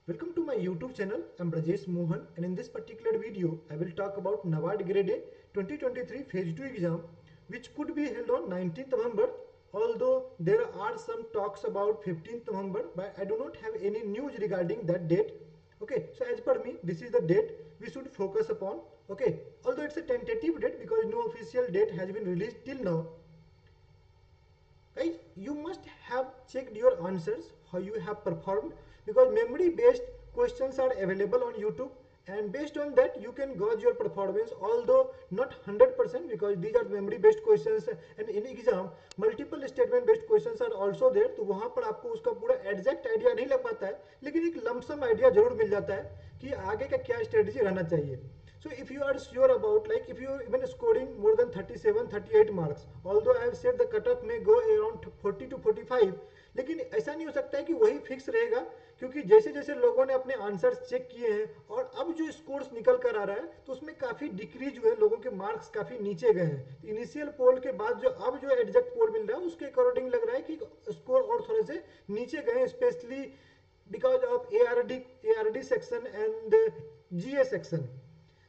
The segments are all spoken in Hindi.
Welcome to my YouTube channel. I'm Brajesh Mohan, and in this particular video I will talk about NABARD Grade A 2023 Phase 2 exam, which could be held on 19th November, although there are some talks about 15th November, but I do not have any news regarding that date. Okay, so as per me, this is the date we should focus upon. Okay, although it's a tentative date because no official date has been released till now. Guys, you must have checked your answers, how you have performed, because memory based questions are available on YouTube, and based on that you can gauge your performance, although not 100% because these are memory based questions, and in exam multiple statement based questions are also there, तो वहाँ पर आपको उसका पूरा एग्जैक्ट आइडिया नहीं लग पाता है, लेकिन एक लमसम आइडिया जरूर मिल जाता है कि आगे का क्या स्ट्रेटजी रहना चाहिए. So if you are sure about, like if you even scoring more than 37 38 marks, although I have said the cutoff may go around 40 to 45, लेकिन ऐसा नहीं हो सकता है कि वही फिक्स रहेगा, क्योंकि जैसे जैसे लोगों ने अपने आंसर्स चेक किए हैं और अब जो स्कोर्स निकल कर आ रहा है तो उसमें काफ़ी डिक्रीज हुए, लोगों के मार्क्स काफ़ी नीचे गए हैं. तो इनिशियल पोल के बाद जो अब जो एग्जैक्ट पोल मिल रहा है उसके अकॉर्डिंग लग रहा है कि स्कोर और थोड़े से नीचे गए, specially because of ARD section and GA section.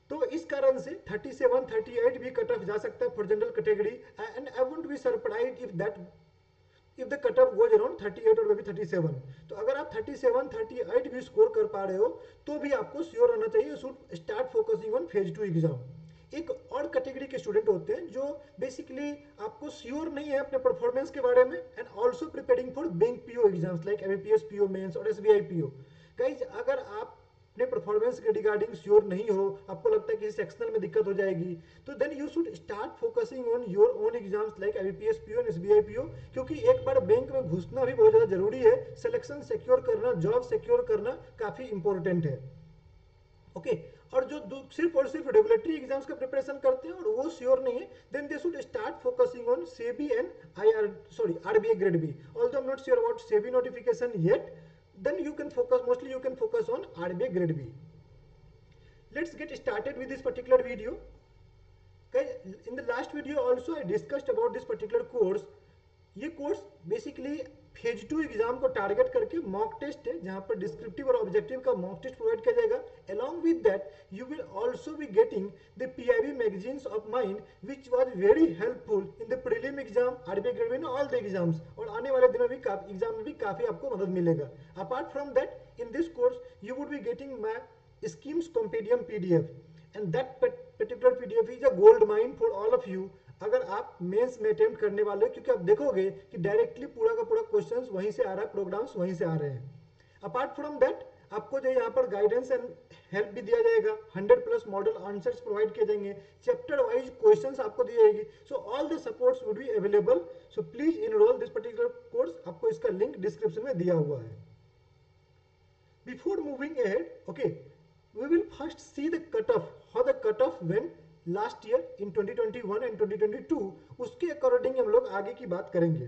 तो इस कारण से 37 38 भी कट ऑफ जा सकता है for general category, and I won't be surprise if the cut of goes around 38 और मे बी 37. तो अगर आप 37 38 भी स्कोर कर पा रहे हो तो भी आपको श्योर रहना चाहिए, should start focusing on phase 2 exam. एक और कैटेगरी के स्टूडेंट होते हैं जो बेसिकली आपको श्योर नहीं है अपने परफॉर्मेंस के बारे में, and also preparing for bank PO exams like MAPS PO mains और SBI PO. गाइज, अगर आप अपने परफॉर्मेंस के रिगार्डिंग श्योर नहीं हो, आपको लगता है कि सेक्शनल में दिक्कत हो जाएगी, तो then you should start focusing on your own exams like MAPS PO and SBI PO, क्योंकि एक बार बैंक में घुसना भी बहुत ज़्यादा जरूरी है. सिलेक्शन सिक्योर करना, जॉब सिक्योर करना काफ़ी इंपॉर्टेंट है. ओके और जो सिर्फ और सिर्फ रेगुलेटरी एग्जाम्स का प्रिपरेशन करते हैं और वो श्योर नहीं है, then they should start focusing on SEBI and RBI grade B. Although I am not sure about SEBI notification yet, then you can focus, mostly you can focus on RBI grade B. Let's get started with this particular video. Guys, in the last video also I discussed about this particular course. ये कोर्स बेसिकली फेज 2 एग्जाम को टारगेट करके मॉक टेस्ट है, जहां पर डिस्क्रिप्टिव और ऑब्जेक्टिव का मॉक टेस्ट प्रोवाइड किया जाएगा. Along with that you will also be getting the PIB magazines of mind which was very helpful in the prelim exam, RBI grade में ऑल द एग्जाम्स, और आने वाले दिनों में एग्जाम में भी काफी आपको मदद मिलेगा. Apart from that in this course you would be getting my schemes compendium PDF, and that particular PDF is a gold mine for all of you अगर आप मेंस में अटेम्प्ट करने वाले हो, क्योंकि आप देखोगे कि डायरेक्टली पूरा का पूरा क्वेश्चंस वहीं से आ रहा है, प्रोग्राम्स वहीं से आ रहे हैं. अपार्ट फ्रॉम दैट आपको जो यहाँ पर गाइडेंस एंड हेल्प भी दिया जाएगा, 100+ मॉडल आंसर्स प्रोवाइड किए जाएंगे, चैप्टर वाइज क्वेश्चंस आपको दी जाएगी. So all the supports would be available. So please enroll this particular course. आपको इसका लिंक डिस्क्रिप्शन में दिया हुआ है. Before moving ahead, okay, we will first see the cutoff, how the cutoff went last year in 2021 and 2022. उसके अकॉर्डिंग हम लोग आगे की बात करेंगे.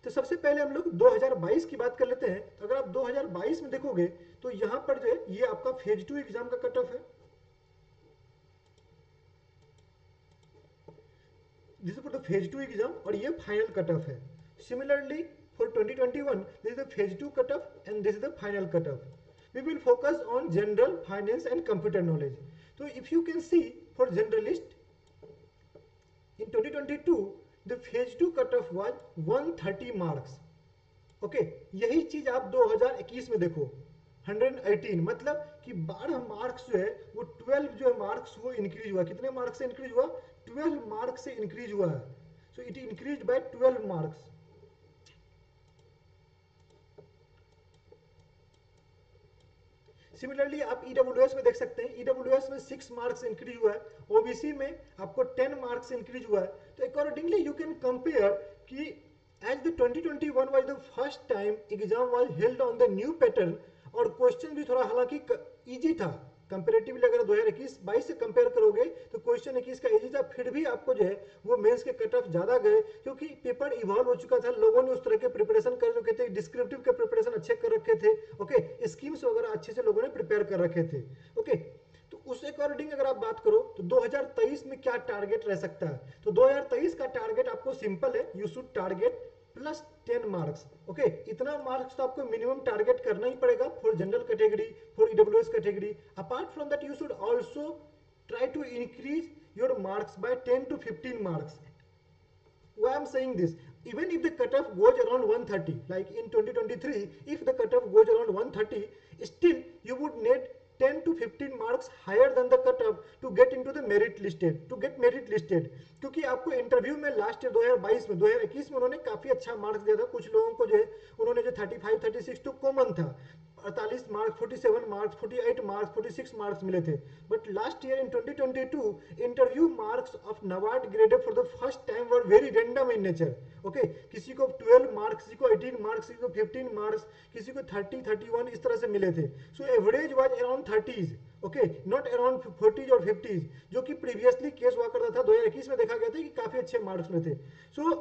तो सबसे पहले हम लोग 2022 की बात कर लेते हैं. तो अगर आप 2022 में देखोगे तो यहाँ पर जो है ये आपका फेज 2 एग्जाम का कट ऑफ है. This is for the phase 2 exam और ये फाइनल कट ऑफ है. Similarly for 2021 this is the phase 2 cutoff and this is the final cutoff. We will focus on general, finance and computer knowledge. So if you can see for generalist in 2022 the phase 2 cutoff was 130 marks. Okay, यही चीज आप 2021 में देखो 118, मतलब कि 12 मार्क्स जो है वो 12 जो है मार्क्स वो इंक्रीज हुआ. कितने मार्क्स से इंक्रीज हुआ? 12 मार्क्स से इंक्रीज हुआ है. So it increase by 12 marks. Similarly आप EWS में देख सकते हैं, EWS में 6 मार्क्स इंक्रीज हुआ है, OBC में आपको 10 मार्क्स इंक्रीज हुआ है. तो अकॉर्डिंगली यू कैन कंपेयर कि as the 2021 was the first time exam was held on the new pattern, और क्वेश्चन भी थोड़ा हालांकि इजी था कंपेरेटिवली. अगर 2021-22 से कंपेयर करोगे तो क्वेश्चन 21 का इजी था, फिर भी आपको जो है वो मेंस के कट ऑफ ज्यादा गए, क्योंकि पेपर इवॉल्व हो चुका था, लोगों ने उस तरह के प्रिपरेशन कर चुके थे, डिस्क्रिप्टिव के प्रिपरेशन अच्छे कर रखे थे. ओके, स्कीम्स वगैरह अच्छे से लोगों ने प्रिपेयर कर रखे थे. ओके, तो उस अकॉर्डिंग अगर आप बात करो तो 2023 में क्या टारगेट रह सकता है? तो 2023 का टारगेट आपको सिंपल है, you should target +10 marks. Okay, इतना मार्क्स तो आपको मिनिमम टारगेट करना ही पड़ेगा for general category, for EWS category. Apart from that you should also try to increase your marks by 10 to 15 marks. Why I'm saying this, even if the cutoff goes around 130, like in 2023, if the cutoff goes around 130, still you would need 10 to 15 marks higher than the cutoff to get into the merit listed, to get merit listed। क्योंकि आपको इंटरव्यू में लास्ट ईयर 2022 में 2021 में उन्होंने काफी अच्छा मार्क्स दिया था। कुछ लोगों को जो है उन्होंने जो 35 36 तो कॉमन था, 48 मार्क्स, 47 मार्क्स, 48 मार्क्स, 46 मार्क्स मिले थे। But last year in 2022 interview marks of NABARD graded for the first time were very random in nature. Okay, किसी को 12 मार्क्स, किसी को 18 मार्क्स, किसी को 15 मार्क्स, किसी को 30 31 इस तरह से मिले थे। So average was around 30s, okay, not around 40s और 50s, जो कि प्रीवियसली केस हुआ करता था। 2021 में देखा गया था कि काफी अच्छे मार्क्स में थे। So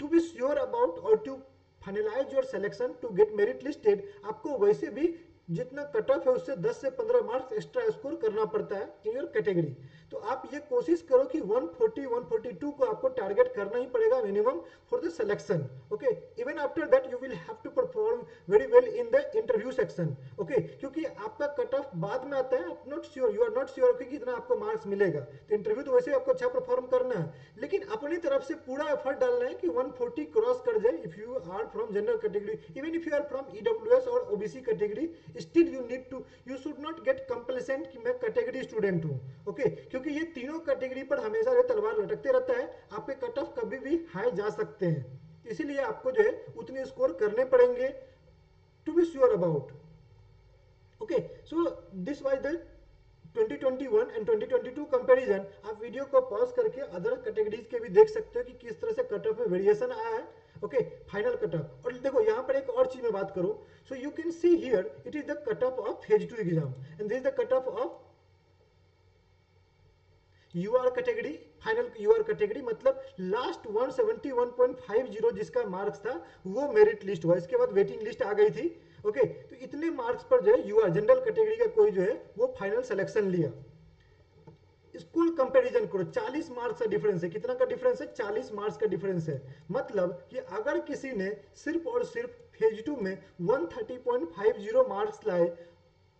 to be sure about और to finalize your selection to get merit listed, आपको वैसे भी जितना कट ऑफ है उससे 10 से 15 मार्क्स एक्स्ट्रा स्कोर करना पड़ता है इन योर कैटेगरी। तो आप ये कोशिश करो कि 140 142 को आपको टारगेट करना ही पड़ेगा minimum for the selection. Okay, even after that you will have to perform very well in the interview section. Okay, क्योंकि आपका कट ऑफ बाद में आता है, आप not sure, you are not sure कि कितना आपको मार्क्स मिलेगा। तो इंटरव्यू तो वैसे आपको अच्छा परफॉर्म करना है, लेकिन अपनी तरफ से पूरा एफर्ट डालना है कि 140 क्रॉस कर जाए। If you are from general category, even if you are from EWS और OBC category, still you need to, you should not get complacent कि मैं कैटेगरी स्टूडेंट हूं। ओके, क्योंकि ये तीनों कैटेगरी पर हमेशा ये तलवार लटकते रहता है, आपके कट ऑफ कभी भी हाई जा सकते हैं। इसीलिए आपको जो है उतने स्कोर करने पड़ेंगे to be sure about. Okay, so this was the 2021 and 2022 comparison. आप वीडियो को पॉज करके अदर कैटेगरीज के भी देख सकते हो कि किस तरह से कट ऑफ में वेरिएशन आया है। Okay, final cut off. और देखो यहाँ पर एक और चीज में बात करूं, so you can see here it is the cut off of phase 2 exam and this is the cut off of UR category. Final UR category मतलब लास्ट 171.50 जिसका मार्क्स था वो मेरिट लिस्ट हुआ, इसके बाद वेटिंग लिस्ट आ गई थी। ओके, तो इतने मार्क्स पर जो है यूआर जनरल कैटेगरी का कोई जो है वो फाइनल सिलेक्शन लिया। इसको कंपैरिजन करो, 40 मार्क्स का डिफरेंस है। कितना का डिफरेंस है? 40 मार्क्स का डिफरेंस है। मतलब कि अगर किसी ने सिर्फ और सिर्फ फेज 2 में 130.50 मार्क्स लाए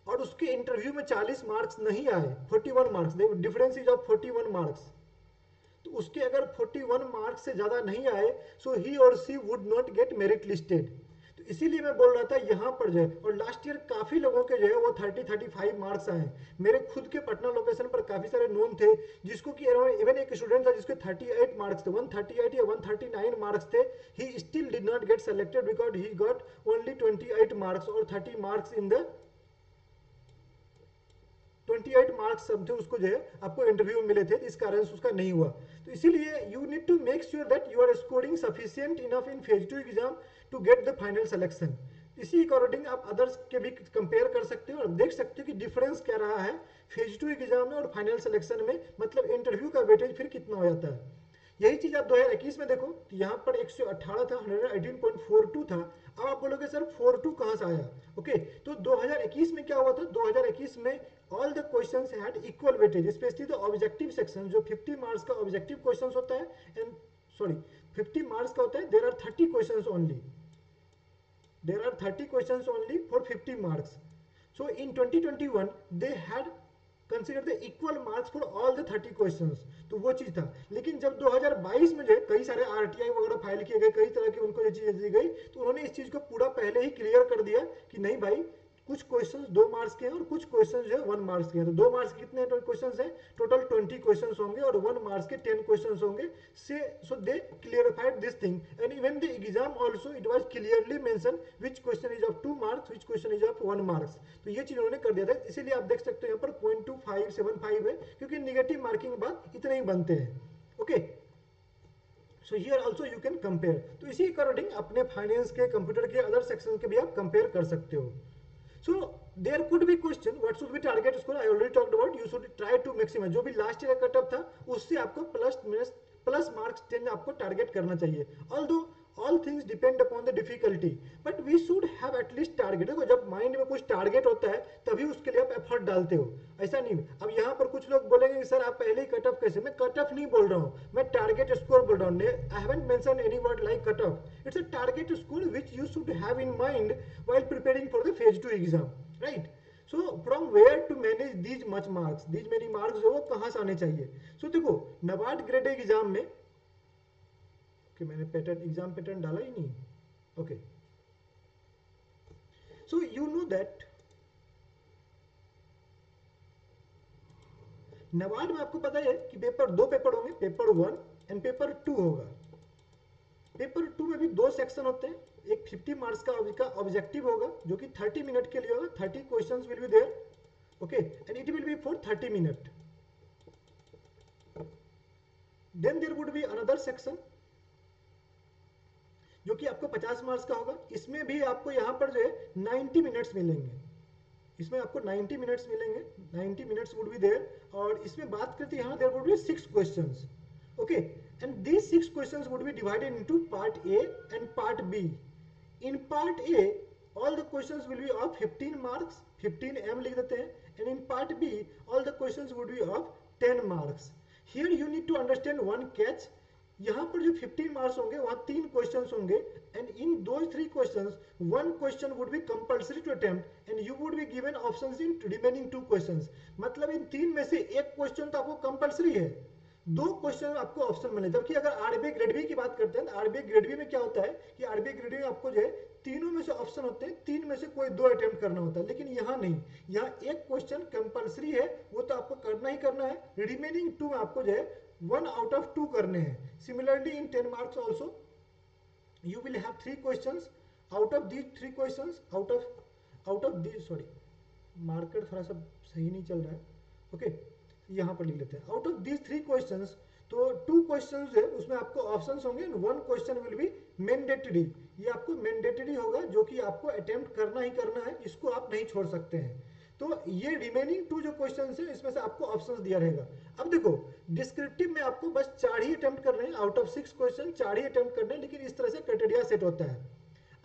और उसके इंटरव्यू में 40 मार्क्स नहीं आए, 41 marks, difference is of 41 marks, तो उसके अगर 41 मार्क्स से ज्यादा नहीं आए, सो ही और she would not get merit listed. तो इसीलिए मैं बोल रहा था यहाँ पर जो है, और लास्ट ईयर काफी लोगों के जो है वो 30-35 मार्क्स आए। मेरे खुद के पटना लोकेशन पर काफी सारे नोन थे जिसको कि इवन एक स्टूडेंट था जिसके 38 मार्क्स थे, 138 या 139 मार्क्स थे। He still did not get selected because he got only 28 marks और 30 marks in the 28 marks something उसको जो है आपको इंटरव्यू में मिले थे, इस कारण से उसका नहीं हुआ। तो इसीलिए you need to make sure that you are scoring sufficient enough in phase 2 exam to get the final selection. इसी अकॉर्डिंग आप अदर्स के भी कंपेयर कर सकते हो और देख सकते हो कि डिफरेंस क्या रहा है फेज 2 एग्जाम में और फाइनल सिलेक्शन में, मतलब इंटरव्यू का वेटेज फिर कितना हो जाता है। यही चीज आप 2021 में देखो तो यहाँ पर 118 था, 118.42 था। अब आप बोलोगे सर 42 कहाँ से आया? ओके, तो 2021 में क्या हुआ था? 2021 में all the questions had equal weightage, specially the objective section, जो 50 मार्क्स का ऑब्जेक्टिव क्वेश्चंस होता है, एंड सॉरी 50 मार्क्स का होता है, there are 30 questions only, there are 30 questions only for 50 marks. So in 2021 they had consider the equal marks for all the 30 questions, तो वो चीज था। लेकिन जब 2022 में जो है कई सारे आरटीआई वगैरह फाइल किए गए, कई तरह की उनको ये चीजें दी गई, तो उन्होंने इस चीज को पूरा पहले ही क्लियर कर दिया कि नहीं भाई, कुछ क्वेश्चंस 2 मार्क्स के हैं और कुछ क्वेश्चंस जो है 1 मार्क्स के हैं। तो 2 मार्क्स के कितने क्वेश्चंस हैं? टोटल 20 क्वेश्चंस होंगे और 1 मार्क्स के 10 क्वेश्चंस होंगे। So they clarified this thing and even the exam also it was clearly mention which question is of 2 marks, which question is of 1 marks. तो ये चीज उन्होंने कर दिया था। इसीलिए आप देख सकते हो यहाँ पर 0.2575 है, क्योंकि नेगेटिव मार्किंग बाद इतने ही बनते हैं। Okay, so here also you can compare. तो इसी अकॉर्डिंग अपने फाइनेंस के, कंप्यूटर के अदर सेक्शन के भी आप कंपेयर कर सकते हो। So there could be question what should be target score, I already talked about, you should try to maximize, जो भी लास्ट ईयर का कट ऑफ था उससे आपको प्लस मार्क्स 10 आपको टारगेट करना चाहिए। Although all things depend upon the difficulty, but we should have at least target. देखो जब माइंड में कुछ टारगेट होता है तभी उसके लिए आप एफर्ट डालते हो, ऐसा नहीं। अब यहाँ पर कुछ लोग बोलेंगे कि सर आप पहले ही कट ऑफ कैसे, मैं कट ऑफ नहीं बोल रहा हूँ, मैं टारगेट स्कोर बोल रहा हूँ। I haven't mention any word like cut off, it's a target score which you should have in mind while preparing for the phase 2 exam, right. So from where to manage these much marks, these many marks जो वो कहाँ से आने चाहिए। सो देखो नबार्ड ग्रेड एग्जाम में, कि मैंने पैटर्न एग्जाम पैटर्न डाला ही नहीं, okay. So you know that NABARD में आपको पता है कि पेपर दो पेपर होंगे, पेपर 1 एंड पेपर 2 होगा। पेपर 2 में भी दो सेक्शन होते हैं, एक 50 मार्क्स का ऑब्जेक्टिव होगा जो कि 30 मिनट के लिए होगा, 30 questions will be there, okay, and it will be for 30 minute. Then there would be another section जो कि आपको 50 मार्क्स का होगा, इसमें भी आपको यहाँ पर जो है 90 मिनट्स मिलेंगे, इसमें आपको 90 मिनट्स मिलेंगे, 90 मिनट्स वुड बी देयर। और इसमें बात करते हैं यहाँ there would be 6 questions, okay, and these 6 questions would be divided into part A and part B. In part A all the questions will be of 15 marks, 15 m लिख देते हैं, and in part b all the questions would be of 10 marks. Here you need to understand one catch, यहाँ पर जो 15 मार्क्स होंगे वहाँ 3 क्वेश्चंस होंगे, and in those 3 questions 1 question would be compulsory to attempt and you would be given options in remaining 2 questions. मतलब इन 3 में से एक क्वेश्चन तो आपको कंपल्सरी है, 2 क्वेश्चन आपको ऑप्शन मिले। जबकि अगर आरबीआई ग्रेड बी की बात करते हैं तो आरबीआई ग्रेड बी में क्या होता है कि आरबीआई ग्रेड बी में आपको जो है तीनों में से ऑप्शन होते हैं, 3 में से कोई 2 अटेम्प्ट करना होता है, लेकिन यहाँ नहीं, यहाँ एक क्वेश्चन कंपल्सरी है, वो तो आपको करना ही करना है, रिमेनिंग 2 में आपको जो है 1 आउट ऑफ 2 करने हैं। Similarly in 10 marks also you will have 3 questions, out of these 3 questions, out of these, sorry marker थोड़ा सा सही नहीं चल रहा है, ओके, यहाँ पर लिख लेते हैं आउट ऑफ दीज 3 क्वेश्चंस। तो 2 क्वेश्चंस है उसमें आपको ऑप्शंस होंगे, 1 क्वेश्चन विल बी मैंडेटरी, ये आपको मैंडेटरी होगा जो कि आपको अटेम्प्ट करना ही करना है, इसको आप नहीं छोड़ सकते हैं। तो ये रिमेनिंग 2 जो क्वेश्चंस है इसमें से आपको ऑप्शंस दिया रहेगा। अब देखो डिस्क्रिप्टिव में आपको बस 4 ही अटेम्प्ट करने हैं, out of 6 question 4 he attempt करने हैं, लेकिन इस तरह से क्राइटेरिया सेट होता है।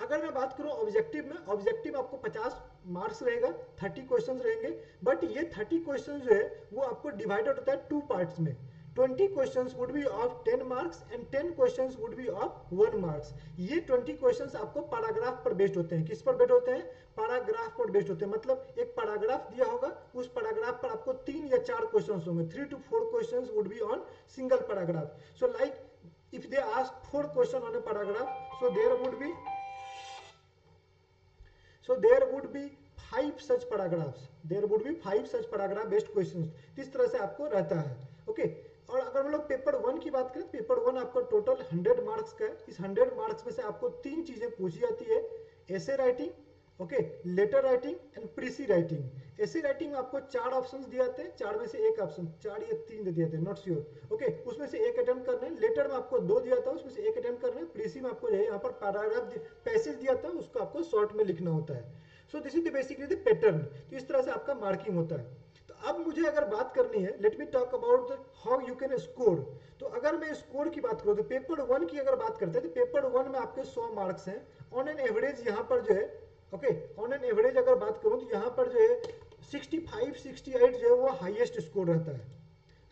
अगर मैं बात करूं ऑब्जेक्टिव में, ऑब्जेक्टिव आपको 50 मार्क्स रहेगा, 30 क्वेश्चंस रहेंगे, बट ये 30 क्वेश्चंस जो है वो आपको डिवाइडेड होता है 2 पार्ट्स में। 20 questions would B of 10 marks and 10 questions would B of 1 marks. ये 20 क्वेश्चंस आपको पैराग्राफ पर बेस्ड होते हैं। किस पर बेस्ड होते हैं? पैराग्राफ पर बेस्ड होते हैं। मतलब एक पैराग्राफ दिया होगा, उस पैराग्राफ पर आपको 3 या 4 क्वेश्चंस होंगे, 3 to 4 questions would be on single paragraph. So like if they ask 4 question on a paragraph, so there would be 5 such paragraphs, there would be 5 such paragraph based questions। इस तरह से आपको रहता है, ओके। और अगर हम लोग पेपर 1 की बात करें, पेपर 1 आपका टोटल 100 मार्क्स का है। इस 100 मार्क्स में से आपको 3 चीजें पूछी जाती है, essay writing, okay, letter writing and precis writing. Essay writing में आपको 4 ऑप्शंस दिए जाते हैं, 4 में से एक ऑप्शन, 4 या 3 दे दिए जाते हैं, नॉट श्योर, ओके, उसमें से एक अटेम्प्ट करना है। लेटर में आपको 2 दिया जाता है, उसमें से एक अटेम्प्ट करना है। प्रीसी में आपको जो है यहाँ पर पैराग्राफ पैसेज दिया जाता है, उसको आपको शॉर्ट में लिखना होता है। So this is basically the pattern. तो इस तरह से आपका मार्किंग होता है। तो अब मुझे अगर बात करनी है, let me talk about how you can score. तो अगर मैं स्कोर की बात करूँ तो पेपर 1 की अगर बात करते हैं तो पेपर 1 में आपके 100 मार्क्स हैं ऑन एन एवरेज। यहाँ पर जो है, ओके, ऑन एन एवरेज अगर बात करूँ तो यहाँ पर जो है 65 68 जो है वो हाईएस्ट स्कोर रहता है।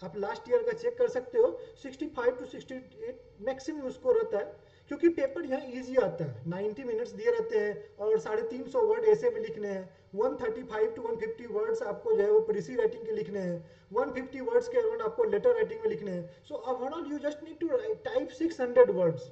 आप लास्ट ईयर का चेक कर सकते हो, 65 to 68 मैक्सिमम स्कोर रहता है, क्योंकि पेपर यहाँ इजी आता है। 90 मिनट्स दिए रहते हैं और 350 वर्ड ऐसे में लिखने हैं, 135 to 150 वर्ड्स आपको जो है वो प्रीसी राइटिंग के लिखने हैं, 150 वर्ड्स के अराउंड आपको लेटर राइटिंग में लिखने हैं। So overall you just need to type 600 words,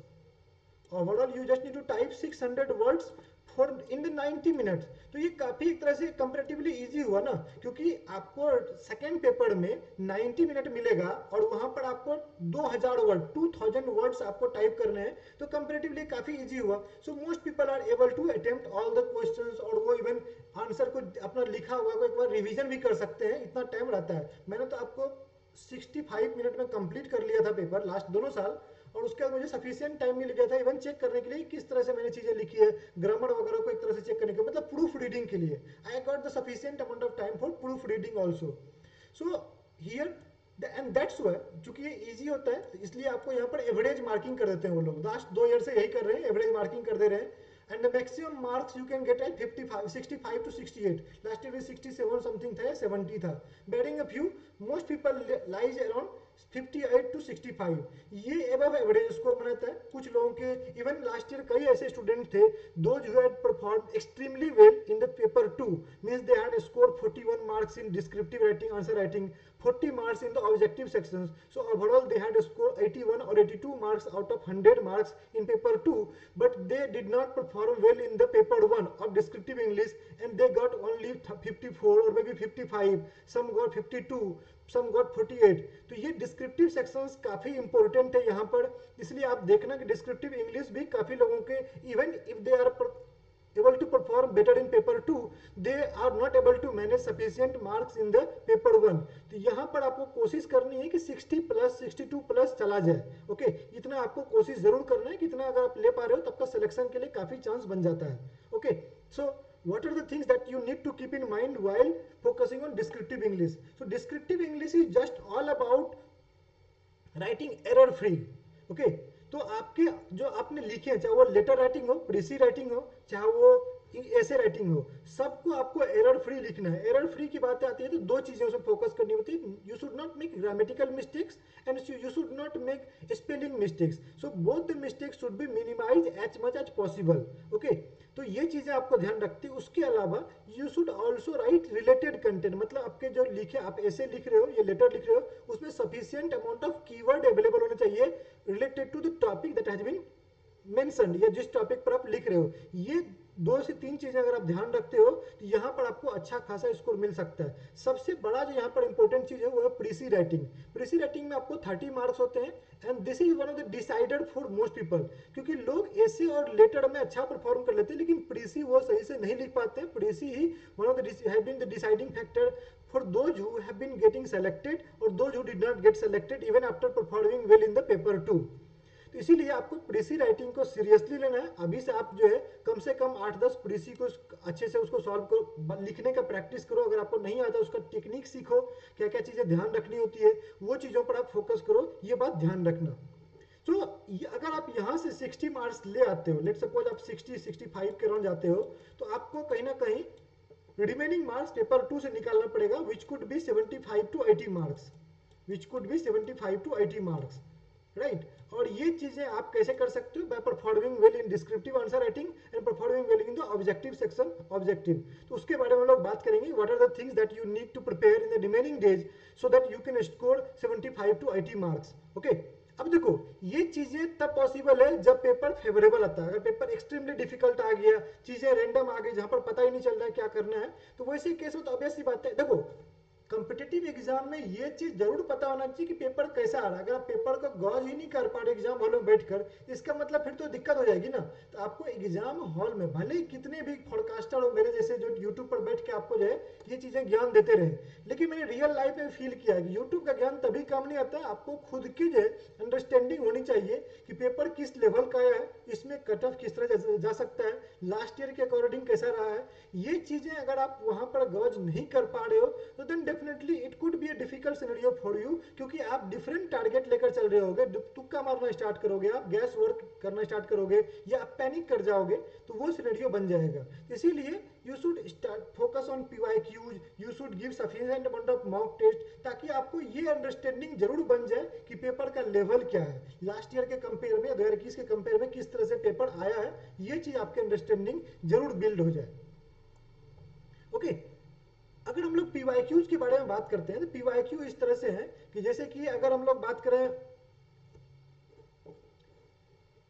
overall you just need to type 600 words for in the 90 minutes. तो ये काफी एक तरह से कंपैरेटिवली इजी हुआ ना, क्योंकि आपको सेकेंड पेपर में 90 मिनट मिलेगा और वहां पर आपको 2000 वर्ड 2000 वर्ड्स आपको टाइप करने हैं, तो कंपैरेटिवली काफी इजी हुआ। So most people are able to attempt all the questions, और वो इवन आंसर को अपना लिखा हुआ को एक बार रिवीजन भी कर सकते हैं, इतना टाइम रहता है। मैंने तो आपको 65 मिनट में कंप्लीट कर लिया था पेपर लास्ट दोनों साल, और उसके बाद मुझे सफिशिएंट टाइम मिल गया था इवन चेक करने के लिए किस तरह से मैंने चीजें लिखी है, ग्रामर वगैरह को एक तरह से चेक करने के, मतलब प्रूफ रीडिंग के लिए। I got the sufficient amount of time for proof reading also. So here and that's why, चूंकि ये इजी होता है तो इसलिए आपको यहाँ पर एवरेज मार्किंग कर देते हैं वो लोग। लास्ट 2 ईयर से यही कर रहे हैं, एवरेज मार्किंग कर दे रहे हैं। And the maximum marks you can get at 55 65 to 68। Last year 67 something था, 70 था। Barring a few, most people lies around 58 to 65। ये एबव एवरेज स्कोर बनाता है। कुछ लोगों के इवन लास्ट ईयर कई ऐसे स्टूडेंट थे those who had perform extremely well in the paper 2, means they had score 41 marks in descriptive writing, answer writing, 40 marks in the objective sections. So overall they had scored 81 or 82 marks out of 100 marks in paper 2, but they did not perform well in the paper 1 of descriptive English, and they got only 54 or maybe 55, some got 52, some got 48। तो ये डिस्क्रिप्टिव सेक्शंस काफी इंपॉर्टेंट है यहाँ पर। इसलिए आप देखना कि डिस्क्रिप्टिव इंग्लिश भी काफी लोगों के, even if they are able to perform better in paper 2, they are not able to manage sufficient marks in the paper 1। तो यहाँ पर आपको कोशिश करनी है कि 60 प्लस 62 प्लस चला जाए। ओके, इतना आपको कोशिश जरूर करना है। कितना अगर आप ले पा रहे हो तब का सिलेक्शन के लिए काफी चांस बन जाता है। Okay, so what are the things that you need to keep in mind while focusing on descriptive English? So descriptive English is just all about writing error free. Okay, तो आपके जो आपने लिखे, चाहे वो लेटर राइटिंग हो, प्रीसी राइटिंग हो, चाहे वो ऐसे राइटिंग हो, सबको आपको एरर फ्री लिखना है। एरर फ्री की बात आती है तो दो चीजों से फोकस करनी होती है। You should not make grammatical mistakes and you should not make spelling mistakes. So both the mistakes should be minimize as much as possible. Okay, तो ये चीजें आपको ध्यान रखती है। उसके अलावा you should also write related content, मतलब आपके जो लिखे, आप ऐसे लिख रहे हो, ये लेटर लिख रहे हो, उसमें sufficient amount of keyword available होने चाहिए related to the topic that has been mentioned, या जिस टॉपिक पर आप लिख रहे हो। ये 2 से 3 चीजें अगर आप ध्यान रखते हो तो यहाँ पर आपको अच्छा खासा स्कोर मिल सकता है। सबसे बड़ा जो यहाँ पर इंपॉर्टेंट चीज है वो है प्रीसी राइटिंग। प्रीसी राइटिंग में आपको 30 मार्क्स होते हैं, and this is one of the decided for most people, क्योंकि लोग ऐसे और लेटर में अच्छा परफॉर्म कर लेते हैं लेकिन प्रीसी वो सही से नहीं लिख पाते। प्रीसी ही one of the deciding factor for those who have been getting selected और those who did not get selected even after performing well in the paper 2। तो इसीलिए आपको प्रीसी राइटिंग को सीरियसली लेना है। अभी से आप जो है कम से कम 8-10 प्रीसी को अच्छे से उसको सॉल्व करो, लिखने का प्रैक्टिस करो। अगर आपको नहीं आता उसका टेक्निक सीखो, क्या क्या चीजें ध्यान रखनी होती है, वो चीजों पर आप फोकस करो। ये बात ध्यान रखना। तो अगर आप यहाँ से 60 मार्क्स ले आते हो, लेट सपोज आप 60-65 के अराउंड जाते हो, तो आपको कहीं ना कहीं रिमेनिंग मार्क्स पेपर 2 से निकालना पड़ेगा, which could be 75 to 80 marks, which could be 75 to 80 marks, right. और ये चीजें आप कैसे कर सकते हो? By performing well in descriptive answer writing and performing well in the objective section, objective. तो उसके बारे में हम लोग बात करेंगे, what are the things that you need to prepare in the remaining days so that you can score 75 to 80 marks. Okay, अब देखो ये चीजें तब पॉसिबल है जब पेपर फेवरेबल आता है। अगर पेपर एक्सट्रीमली डिफिकल्ट आ गया, चीजें रैंडम आ गई जहां पर पता ही नहीं चल रहा है क्या करना है, तो वैसे केस में तो ऑब्वियस सी बात है। देखो कॉम्पिटिटिव एग्जाम में ये चीज जरूर पता होना चाहिए कि पेपर कैसा आ रहा है। अगर आप पेपर को गौर ही नहीं कर पा रहे एग्जाम हॉल में बैठकर, इसका मतलब फिर तो दिक्कत हो जाएगी ना। तो आपको एग्जाम हॉल में भले ही कितने भी पॉडकास्टर हो मेरे जैसे जो यूट्यूब पर बैठ के आपको जो है ये चीजें ज्ञान देते रहे, लेकिन मैंने रियल लाइफ में फील किया है कि यूट्यूब का ज्ञान तभी काम नहीं आता है। आपको खुद की जो है अंडरस्टैंडिंग होनी चाहिए कि पेपर किस लेवल का है, इसमें कट ऑफ किस तरह जा सकता है, लास्ट ईयर के अकॉर्डिंग कैसा रहा है। ये चीजें अगर आप वहां पर गौज नहीं कर पा रहे हो तो then definitely it could be a difficult scenario for you, क्योंकि आप डिफरेंट टारगेट लेकर चल रहे होगे, तुक्का मारना स्टार्ट करोगे, आप गैस वर्क करना स्टार्ट करोगे, या आप पैनिक कर जाओगे, तो वो सिनेरियो बन जाएगा। इसीलिए you should focus on PYQs, you should give sufficient amount of mock test, ताकि आपको ये अंडरस्टैंडिंग जरूर बन जाए कि पेपर का लेवल क्या है, लास्ट ईयर के कंपेयर में, 2021 के कंपेयर में किस तरह से पेपर आया है, ये चीज आपके अंडरस्टैंडिंग जरूर बिल्ड हो जाए। ओके, अगर हम लोग PYQs के बारे में बात करते हैं तो PYQ इस तरह से है कि जैसे कि अगर हम लोग बात करें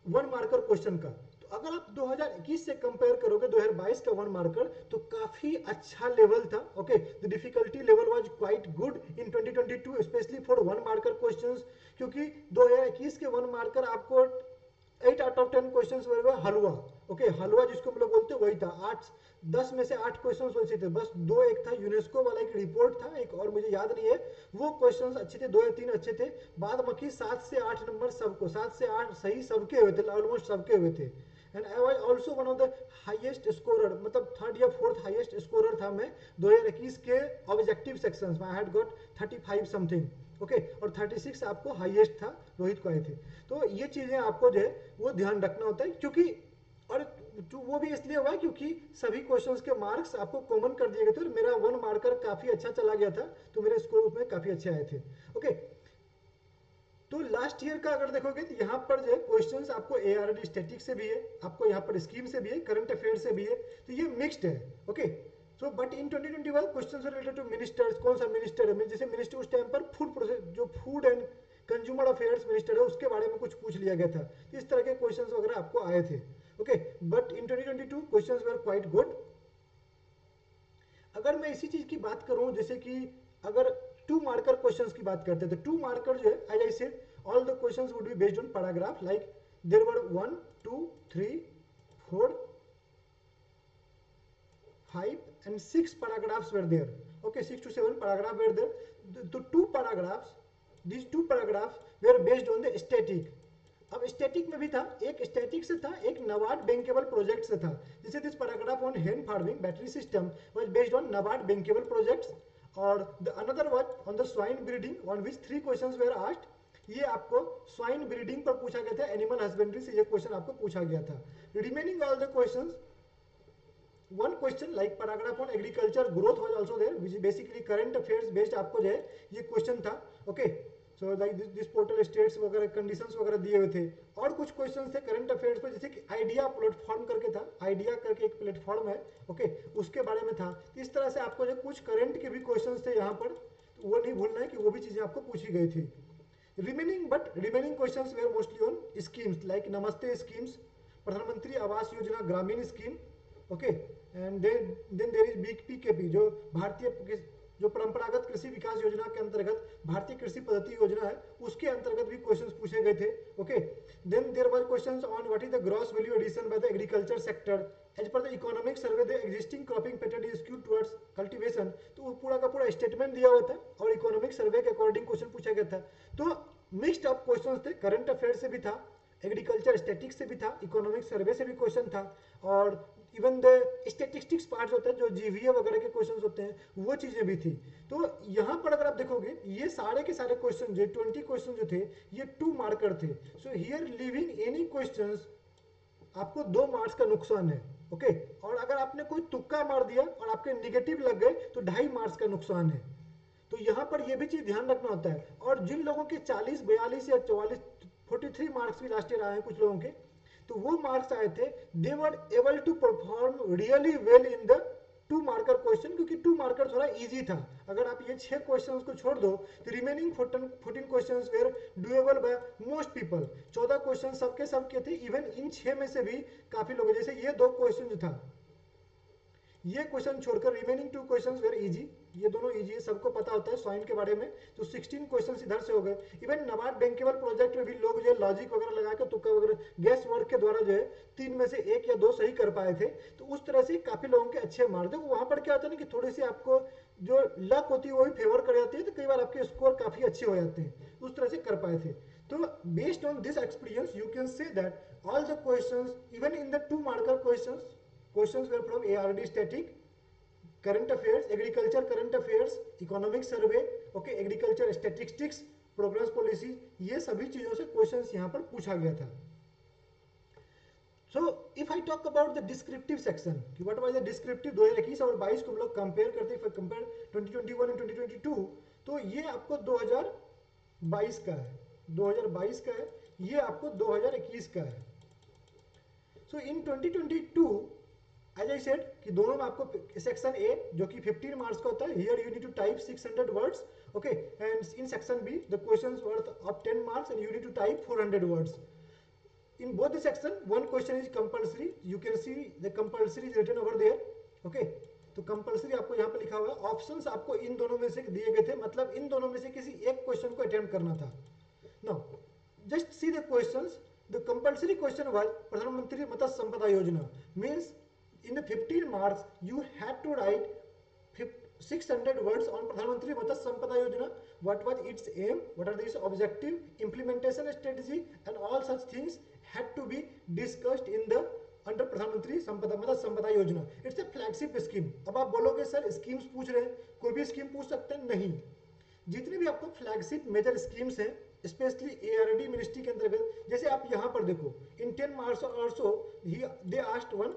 1 मार्कर क्वेश्चन का, तो अगर आप 2021 से कंपेयर करोगे 2022 का 1 मार्कर, तो काफी अच्छा लेवल था। Okay, the difficulty level was quite good in 2022 specially for 1 marker questions, क्योंकि 2021 के 1 मार्कर आपको 8 out of 10 questions were halwa. Okay, हलवा जिसको हम लोग बोलते हैं वही था। 10 में से 8 क्वेश्चंस वैसे थे, बस 2 एक था यूनेस्को वाला एक रिपोर्ट था, एक और मुझे याद नहीं है, वो क्वेश्चंस अच्छे थे, 2 या 3 अच्छे थे, बाद बाकी 7 से 8 नंबर सबको, 7 से 8 सही सबके हुए थे, ऑलमोस्ट सबके हुए थे। And I was also one of the highest scorer, मतलब 3rd या 4th हाईएस्ट स्कोरर था मैं 2021 के ऑब्जेक्टिव सेक्शंस में। I had got 35 something. Okay, और 36 आपको हाईएस्ट था, रोहित को आए थे। तो ये चीज़ें आपको जो है वो ध्यान रखना होता है, क्योंकि और वो भी इसलिए हुआ क्योंकि सभी क्वेश्चंस के मार्क्स आपको कॉमन कर दिए गए थे और मेरा 1 मार्कर काफ़ी अच्छा चला गया था, तो मेरे स्कोर उसमें काफ़ी अच्छे आए थे। ओके, तो लास्ट ईयर का अगर देखोगे तो यहाँ पर जो है क्वेश्चंस आपको एआरडी स्टैटिक से भी है, आपको यहाँ पर स्कीम से भी है, करंट अफेयर से भी है, तो ये मिक्स्ड है। Okay, so but in 2021 questions related to ministers, कौन सा मिनिस्टर है, जैसे मिनिस्टर उस टाइम पर फूड प्रोसेस, जो food and consumer affairs minister है, उसके बारे में कुछ पूछ लिया गया था, तो इस तरह के क्वेश्चंस वगैरह आपको आए थे। Okay, but in 2022 questions were quite good. अगर मैं इसी चीज की बात करूं, जैसे कि अगर 2 मार्कर क्वेश्चंस की बात करते हैं, तो 2 मार्कर जो है as I said all the questions would be based on paragraph, like there were 1 2 3 4 5 and 6 paragraphs were there. Okay, 6 to 7 paragraphs were there. The 2 paragraphs, these 2 paragraphs were based on the static. अब स्टैटिक में भी था, एक स्टैटिक से था, एक नबार्ड बैंकेबल प्रोजेक्ट से था। जैसे this paragraph on hand farming battery system was based on NABARD bankable projects, और the another was on the swine breeding on which 3 questions were asked. ये आपको स्वाइन ब्रीडिंग पर पूछा गया था, एनिमल हस्बेंड्री से ये क्वेश्चन आपको पूछा गया था। Remaining all the questions, one question like paragraph on agriculture growth was also there, which is basically current affairs based आपको जो है ये क्वेश्चन था। Okay, so like this portal states वगैरह कंडीशंस वगैरह दिए हुए थे, और कुछ क्वेश्चन थे करंट अफेयर्स पे, जैसे कि आइडिया प्लेटफॉर्म करके था, आइडिया करके एक प्लेटफॉर्म है, ओके, उसके बारे में था। इस तरह से आपको जो कुछ करंट के भी क्वेश्चन थे यहाँ पर, तो वो नहीं भूलना है कि वो भी चीज़ें आपको पूछी गई थी। Remaining questions were mostly on schemes like Namaste schemes, Pradhan Mantri Awas Yojana Gramin scheme, okay, and then there is BKP, जो भारतीय जो परंपरागत कृषि विकास योजना के अंतर्गत भारतीय कृषि पद्धति योजना है, उसके अंतर्गत भी क्वेश्चंस पूछे गए थे। Okay, then there were questions on what is the gross value addition by the agriculture sector as per the economic survey, the existing cropping pattern is skewed towards cultivation. तो पूरा का पूरा स्टेटमेंट दिया हुआ था और इकोनॉमिक सर्वे के अकॉर्डिंग क्वेश्चन पूछा गया था। तो मिक्स्ड अप क्वेश्चन थे, करंट अफेयर से भी था, एग्रीकल्चर स्टैटिक्स से भी था, इकोनॉमिक सर्वे से भी क्वेश्चन था, और इवन द स्टैटिस्टिक्स पार्ट होता है जो जीवीए वगैरह के क्वेश्चन होते हैं, वो चीजें भी थी। तो यहाँ पर अगर आप देखोगे ये सारे के सारे क्वेश्चन जो 20 क्वेश्चन जो थे ये 2 मार्कर थे। So here living any question आपको 2 मार्क्स का नुकसान है। ओके, और अगर आपने कोई तुक्का मार दिया और आपके निगेटिव लग गए तो 2.5 मार्क्स का नुकसान है। तो यहाँ पर यह भी चीज ध्यान रखना होता है। और जिन लोगों के 40 42 या 44 43 मार्क्स भी लास्ट ईयर आए हैं कुछ लोगों के, तो वो मार्क्स आए थे, they were able to perform really well in the 2 marker question, क्योंकि 2 मार्कर थोड़ा इजी था। अगर आप ये 6 क्वेश्चन को छोड़ दो तो remaining 14 question were doable by most people. 14 question सबके सबके थे, इवन इन 6 में से भी काफी लोग, जैसे ये 2 क्वेश्चन जो था, ये क्वेश्चन छोड़कर रिमेनिंग 2 क्वेश्चंस वेर इजी, ये दोनों इजी है, सबको पता होता है स्वाइन के बारे में। तो 16 क्वेश्चंस इधर से हो गए। इवन नबार्ड बैंकेबल प्रोजेक्ट में भी लोग जो है लॉजिक वगैरह लगा के तुक्का वगैरह गैस वर्क के द्वारा जो है 3 में से 1 या 2 सही कर पाए थे। तो उस तरह से काफी लोगों के अच्छे मार्क्स, वहां पर क्या होता है ना कि थोड़ी सी आपको जो लक होती है वो भी फेवर कर जाती है, तो कई बार आपके स्कोर काफी अच्छे हो जाते हैं, उस तरह से कर पाए थे। तो based on this experience you can say that all the questions even in the 2 marker questions were from ARD static, current affairs, agriculture current affairs, economic survey, okay, agriculture statistics, progress policy, ये सभी चीजों से क्वेश्चंस यहां पर पूछा गया था। So if I talk about the descriptive section कि व्हाट वाज द डिस्क्रिप्टिव 2021 और 22 को हम लोग कंपेयर करते हैं, कंपेयर 2021 एंड 2022, तो ये आपको 2022 का है, 2022 का है, ये आपको 2021 का है। सो इन 2022 एज आई सेड कि दोनों में आपको सेक्शन ए जो कि 15 मार्क्स का होता है, here you need to type 600 words, okay, and in section B the questions worth of 10 marks and you need to type 400 words. In both the section, one question is compulsory. You can see the compulsory is written over there. Okay, तो compulsory आपको यहाँ पे लिखा हुआ है। ऑप्शंस आपको इन दोनों में से दिए गए थे, मतलब इन दोनों में से किसी एक क्वेश्चन को अटेम्प्ट करना था। Now, just see the questions. The compulsory question was प्रधानमंत्री मत्स्य संपदा योजना, means in the 15 marks you had to write 600 words on प्रधानमंत्री मत्स्य संपदा योजना. What was its aim? What are its objective? Implementation strategy and all such things had to be discussed in the under प्रधानमंत्री संपदा मत्स्य संपदा योजना. It's a flagship scheme. अब आप बोलोगे सर स्कीम्स पूछ रहे हैं, कोई भी स्कीम पूछ सकते हैं? नहीं. जितने भी आपको फ्लैगशिप मेजर स्कीम्स हैं स्पेशली एआरडी मिनिस्ट्री के अंतर्गत, जैसे आप यहाँ पर देखो इन 10 marks also they asked one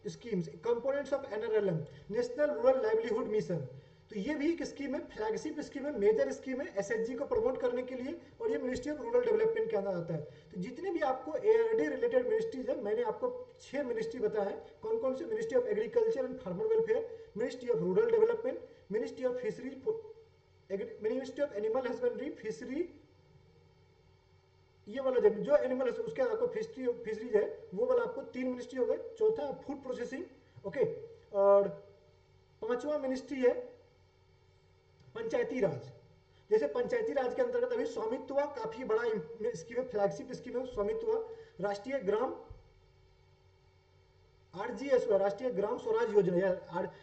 schemes components of NRLM national rural livelihood mission. तो ये भी एक स्कीम है, फ्लैगशिप स्कीम है, मेजर स्कीम है एसएचजी को प्रमोट करने के लिए, और ये मिनिस्ट्री ऑफ रूरल डेवलपमेंट के अंदर आता है। तो जितने भी आपको एआरडी रिलेटेड मिनिस्ट्रीज है, मैंने आपको 6 मिनिस्ट्री बताया है। कौन कौन से? Ministry of agriculture and farmer welfare, ministry of rural development, ministry of fisheries, ministry of animal husbandry, fishery, ये वाला जो एनिमल है उसके आपको फिशरीज है वो वाला आपको 3 मिनिस्ट्री हो गए। चौथा फूड प्रोसेसिंग, ओके, और पांचवा मिनिस्ट्री है पंचायती राज। जैसे पंचायती राज के अंतर्गत अभी स्वामित्व काफी बड़ा स्कीम है, फ्लैगशिप स्कीम है स्वामित्व, राष्ट्रीय ग्राम आरजीएस, राष्ट्रीय ग्राम स्वराज योजना या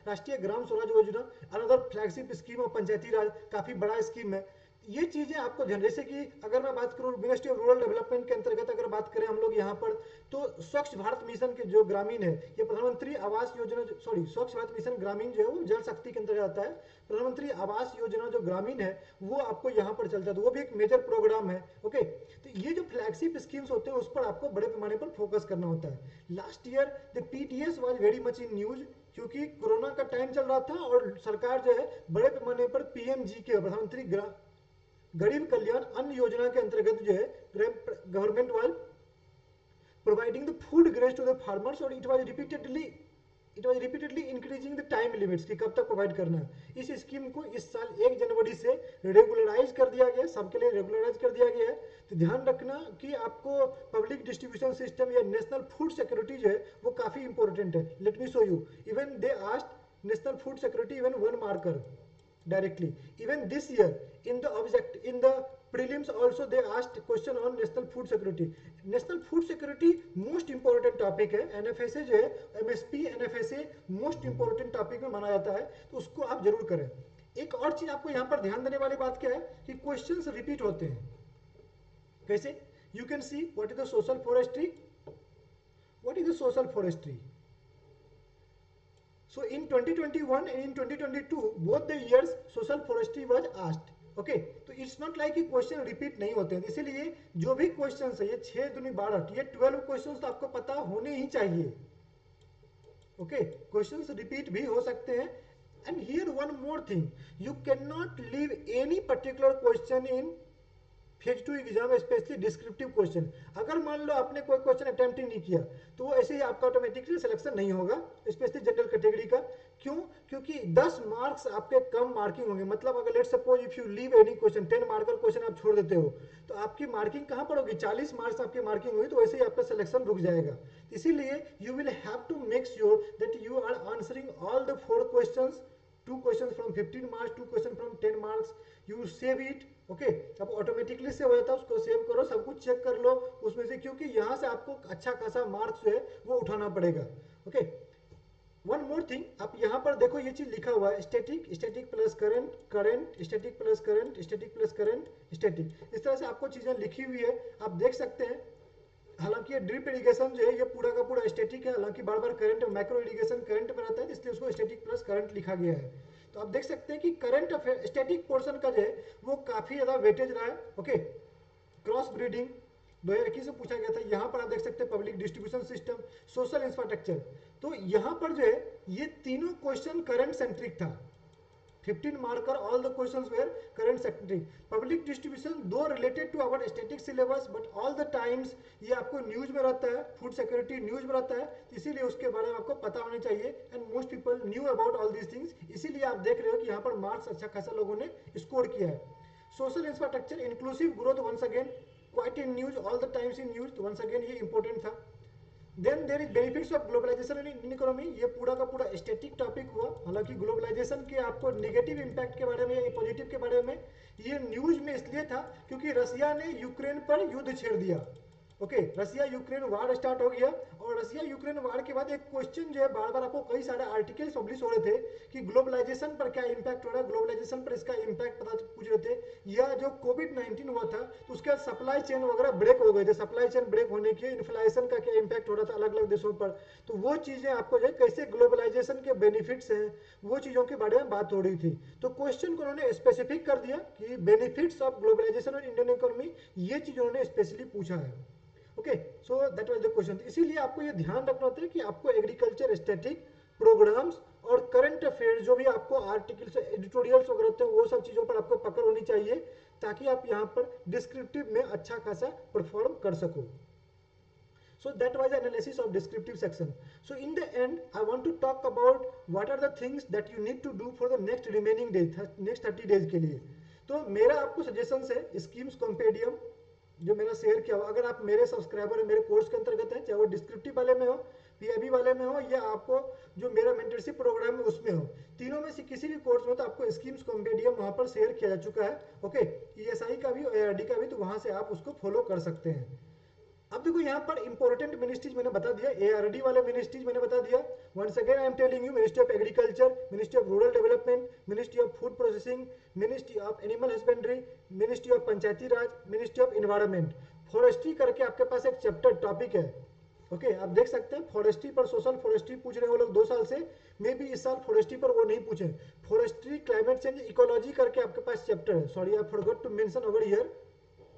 राष्ट्रीय ग्राम स्वराज योजना another flagship scheme of panchayati राज, काफी बड़ा स्कीम है। ये चीजें आपको ध्यान, जैसे कि अगर मैं बात करूं मिनिस्ट्री ऑफ रूरल डेवलपमेंट के अंतर्गत अगर बात करें हम लोग यहाँ पर, तो स्वच्छ भारत मिशन के जो ग्रामीण है, ये प्रधानमंत्री आवास योजना, सॉरी स्वच्छ भारत मिशन ग्रामीण जो है वो जल शक्ति के अंतर्गत आता है। प्रधानमंत्री आवास योजना जो ग्रामीण है वो आपको यहाँ पर चलता है, तो वो भी एक मेजर प्रोग्राम है। ओके, तो ये जो फ्लैगशिप स्कीम्स होते हैं उस पर आपको बड़े पैमाने पर फोकस करना होता है। Last year the PTS was very much in news, क्योंकि कोरोना का टाइम चल रहा था और सरकार जो है बड़े पैमाने पर पीएमजी के प्रधानमंत्री गरीब कल्याण अन्न योजना के अंतर्गत जो है government was providing the food grains to the farmers, और it was repeatedly increasing the time limits कि कब तक प्रोवाइड करना है। इस स्कीम को इस साल 1 जनवरी से रेगुलराइज कर दिया गया, सबके लिए रेगुलराइज कर दिया गया है। तो ध्यान रखना कि आपको पब्लिक डिस्ट्रीब्यूशन सिस्टम या नेशनल फूड सिक्योरिटी जो है वो काफी इंपॉर्टेंट है। Let me show you, even they asked national food security even 1 marker directly. Even this year in the prelims also they asked question on national food security. National food security most important topic है, NFSA जो है MSP NFSA most important topic में माना जाता है, तो उसको आप जरूर करें। एक और चीज आपको यहाँ पर ध्यान देने वाली बात क्या है कि क्वेश्चंस रिपीट होते हैं। कैसे? You can see what is the social forestry, what is the social forestry. So in 2021 and in 2022 both the years social forestry was asked. Okay, तो इट्स नॉट लाइक कि क्वेश्चन रिपीट नहीं होते हैं, इसीलिए जो भी क्वेश्चन है ये 6 दूनी 12 ये 12 क्वेश्चन तो आपको पता होने ही चाहिए। ओके, क्वेश्चंस रिपीट भी हो सकते हैं। And here one more thing, you can not leave any particular question in phase 2 exam, specially descriptive question. अगर मान लो आपने कोई क्वेश्चन अटेम्प्ट ही नहीं किया तो वो ऐसे ही आपका ऑटोमेटिकली सिलेक्शन नहीं होगा, स्पेशली जनरल कैटेगरी का। क्यों? क्योंकि 10 मार्क्स आपके कम मार्किंग होंगे। मतलब अगर let suppose if you leave any question 10 marker question आप छोड़ देते हो तो आपकी मार्किंग कहां पर होगी? 40 मार्क्स आपकी मार्किंग होगी, तो वैसे ही आपका सिलेक्शन रुक जाएगा। इसीलिए you will have to make sure that you are answering all the 4 questions, 2 question from 15 marks, 2 question from 10 marks. You save it, okay, अब ऑटोमेटिकली सेव हो जाता है, उसको सेव करो, सब कुछ चेक कर लो उसमें से, क्योंकि यहाँ से आपको अच्छा खासा मार्क्स जो है वो उठाना पड़ेगा। ओके, वन मोर थिंग, आप यहाँ पर देखो ये चीज लिखा हुआ है static, static plus current, current static plus current, static plus current static, इस तरह से आपको चीजें लिखी हुई है, आप देख सकते हैं। हालांकि ये ड्रिप इरिगेशन जो है ये पूरा का पूरा स्टैटिक है, हालांकि बार बार करंट माइक्रो इरिगेशन करंट में रहता है, इसलिए उसको स्टैटिक प्लस करंट लिखा गया है। तो आप देख सकते हैं कि करंट स्टैटिक पोर्शन का जो है वो काफी ज्यादा वेटेज रहा है। ओके, क्रॉस ब्रीडिंग 2021 से पूछा गया था। यहाँ पर आप देख सकते हैं public distribution system, social infrastructure. तो यहाँ पर जो है ये तीनों क्वेश्चन करंट सेंट्रिक था। 15 marker all the questions were current centric. Public distribution though related to our static syllabus, but all the times ये आपको न्यूज में रहता है, फूड सिक्योरिटी न्यूज में रहता है, इसीलिए उसके बारे में आपको पता होना चाहिए। And most people knew about all these things, इसीलिए आप देख रहे हो कि यहाँ पर मार्क्स अच्छा खासा लोगों ने स्कोर किया है। Social infrastructure inclusive growth, once again quite in news, all the times in news, once again ये इंपॉर्टेंट था। Then there is benefits of globalization in economy, ये पूरा का पूरा स्टैटिक टॉपिक हुआ। हालांकि ग्लोबलाइजेशन के आपको नेगेटिव इंपैक्ट के बारे में या पॉजिटिव के बारे में ये न्यूज में इसलिए था क्योंकि रसिया ने यूक्रेन पर युद्ध छेड़ दिया। Okay, Russia Ukraine war start हो गया, और रसिया यूक्रेन वार के बाद एक क्वेश्चन जो है बार बार आपको कई सारे आर्टिकल्स पब्लिश हो रहे थे कि ग्लोबलाइजेशन पर क्या इंपैक्ट हो रहा है, ग्लोबलाइजेशन पर इसका इंपैक्ट पता पूछ रहे थे। या जो कोविड-19 हुआ था तो उसके बाद सप्लाई चेन वगैरह ब्रेक हो गए थे, सप्लाई चेन ब्रेक होने के इन्फ्लेशन का क्या इंपैक्ट हो रहा था अलग अलग देशों पर। तो वो चीज़ें आपको जो है कैसे ग्लोबलाइजेशन के बेनिफिट्स हैं वो चीज़ों के बारे में बात हो रही थी। तो क्वेश्चन को उन्होंने स्पेसिफिक कर दिया कि बेनिफिट्स ऑफ ग्लोबलाइजेशन और इंडियन इकोनॉमी, ये चीज़ उन्होंने स्पेशली पूछा है। Okay, so that was the question. इसीलिए आपको ये ध्यान रखना होता है कि आपको एग्रीकल्चर स्टैटिक प्रोग्राम्स और करंट अफेयर्स जो भी आपको आर्टिकल्स एडिटोरियल्स वगैरह होते हैं वो सब चीज़ों पर आपको पकड़ होनी चाहिए, ताकि आप यहाँ पर डिस्क्रिप्टिव में अच्छा खासा परफॉर्म कर सको। So that was the analysis of descriptive section. So in the end, I want to talk about what are the things that you need to do for the next remaining days, next 30 days के लिए। तो मेरा आपको सजेशन है स्कीम्स कॉम्पेडियम जो मेरा शेयर किया हुआ, अगर आप मेरे सब्सक्राइबर मेरे कोर्स के अंतर्गत हैं, चाहे वो डिस्क्रिप्टिव वाले में हो, पीआईबी वाले में हो, या आपको जो मेरा मेंटरशिप प्रोग्राम है उसमें हो, तीनों में से किसी भी कोर्स में, तो आपको स्कीम्स कॉम्पेडियम वहाँ पर शेयर किया जा चुका है। ओके, ईएसआई का भी, एआरडी का भी, तो वहाँ से आप उसको फॉलो कर सकते हैं। अब देखो यहाँ पर इंपॉर्टेंट मिनिस्ट्रीज मैंने बता दिया, एआरडी वाले मिनिस्ट्रीज मैंने बता दिया। Once again I am telling you, ministry of agriculture, ministry of rural development, ministry of food processing, ministry of animal husbandry, ministry of panchayati raj, ministry of environment. Forestry करके आपके पास एक चैप्टर टॉपिक है। ओके, आप देख सकते हैं फॉरेस्ट्री पर सोशल फॉरेस्ट्री पूछ रहे हैं वो लोग 2 साल से, मे भी इस साल फॉरेस्ट्री पर वो नहीं पूछे। फॉरेस्ट्री, क्लाइमेट चेंज, इकोलॉजी करके आपके पास चैप्टर है। Sorry I forgot to mention over here,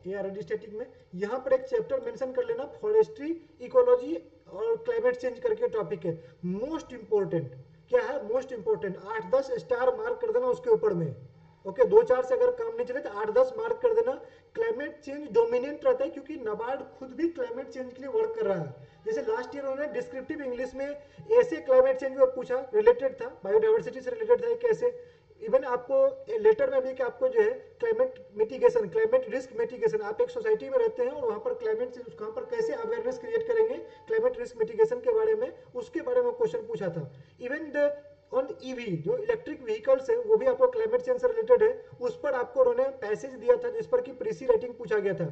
ARD static में यहाँ पर एक चैप्टर मेंशन कर लेना, फॉरेस्ट्री, इकोलॉजी और क्लाइमेट चेंज करके टॉपिक है। मोस्ट इंपोर्टेंट क्या है, मोस्ट इंपोर्टेंट 8-10 स्टार मार्क कर देना उसके ऊपर में। ओके, 2-4 से अगर काम नहीं चले तो 8-10 मार्क कर देना। क्लाइमेट चेंज डोमिनेंट रहता है क्योंकि नाबार्ड खुद भी क्लाइमेट चेंज के लिए वर्क कर रहा है। जैसे लास्ट ईयर उन्होंने डिस्क्रिप्टिव इंग्लिश में ऐसे क्लाइमेट चेंज पर पूछा, रिलेटेड था, बायोडाइवर्सिटी से रिलेटेड था, एक ऐसे इवन आपको लेटर में भी कि आपको जो है climate mitigation, climate risk mitigation, आप एक सोसाइटी में रहते हैं और वहाँ पर क्लाइमेट से वहाँ पर कैसे अवेयरनेस क्रिएट करेंगे क्लाइमेट रिस्क मिटिगेशन के बारे में, उसके बारे में क्वेश्चन पूछा था। इवन द ऑन ईवी जो इलेक्ट्रिक व्हीकल्स है वो भी आपको क्लाइमेट चेंज से रिलेटेड है, उस पर आपको उन्होंने पैसेज दिया था जिस पर कि प्रीसी राइटिंग पूछा गया था।